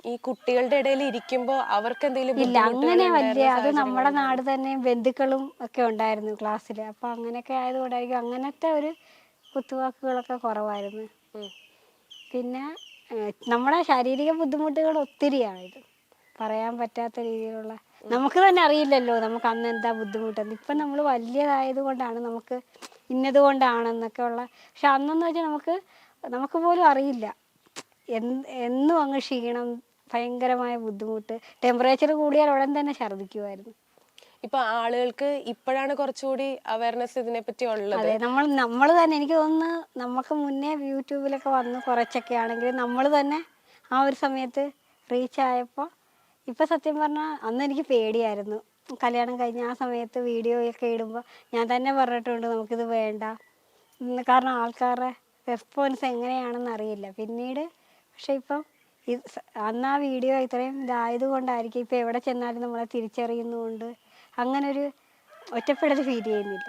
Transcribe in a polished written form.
ഈ കുട്ടികളുടെ ഇടയിൽ ഇരിക്കുമ്പോ അവർക്ക് എന്തെങ്കിലും ഇല്ല, അങ്ങനെ വലിയ അത് നമ്മുടെ നാട് തന്നെ ബന്ധുക്കളും ഒക്കെ ഉണ്ടായിരുന്നു ക്ലാസ്സിൽ. അപ്പം അങ്ങനെയൊക്കെ ആയതുകൊണ്ടായിരിക്കും അങ്ങനത്തെ ഒരു കുത്തുവാക്കുകളൊക്കെ കുറവായിരുന്നു. പിന്നെ നമ്മുടെ ശാരീരിക ബുദ്ധിമുട്ടുകൾ ഒത്തിരിയാണ് ഇത് പറയാൻ പറ്റാത്ത രീതിയിലുള്ള. നമുക്ക് തന്നെ അറിയില്ലല്ലോ നമുക്ക് അന്ന് എന്താ ബുദ്ധിമുട്ടെന്ന്. ഇപ്പം നമ്മൾ വലിയതായത് കൊണ്ടാണ് നമുക്ക് ഇന്നതുകൊണ്ടാണെന്നൊക്കെ ഉള്ള. പക്ഷെ അന്നെന്ന് വെച്ചാൽ നമുക്ക് പോലും അറിയില്ല. എന്നും അങ്ങ് ക്ഷീണം, ഭയങ്കരമായ ബുദ്ധിമുട്ട്. ടെമ്പറേച്ചർ കൂടിയാൽ ഉടൻ തന്നെ ഛർദ്ദിക്കുമായിരുന്നു. ഇപ്പൊ ആളുകൾക്ക് ഇപ്പോഴാണ് കുറച്ചുകൂടി അവയർനെസ് ഇതിനെ പറ്റി ഉള്ളത്. അതെ, നമ്മൾ തന്നെ എനിക്ക് തോന്നുന്നു നമുക്ക് മുന്നേ യൂട്യൂബിലൊക്കെ വന്ന് കുറച്ചൊക്കെ ആണെങ്കിൽ നമ്മൾ തന്നെ ആ ഒരു സമയത്ത് റീച്ച് ആയപ്പോൾ. ഇപ്പം സത്യം പറഞ്ഞാൽ അന്ന് എനിക്ക് പേടിയായിരുന്നു. കല്യാണം കഴിഞ്ഞ ആ സമയത്ത് വീഡിയോ ഒക്കെ ഇടുമ്പോൾ ഞാൻ തന്നെ പറഞ്ഞിട്ടുണ്ട് നമുക്കിത് വേണ്ട. കാരണം ആൾക്കാരുടെ റെസ്പോൺസ് എങ്ങനെയാണെന്ന് അറിയില്ല പിന്നീട്. പക്ഷെ ഇപ്പം അന്ന് ആ വീഡിയോ ഇത്രയും ഇതായത് കൊണ്ടായിരിക്കും ഇപ്പം എവിടെ ചെന്നാലും നമ്മളെ തിരിച്ചറിയുന്നതുകൊണ്ട് അങ്ങനൊരു ഒറ്റപ്പെടൽ ഫീൽ ചെയ്യുന്നില്ല.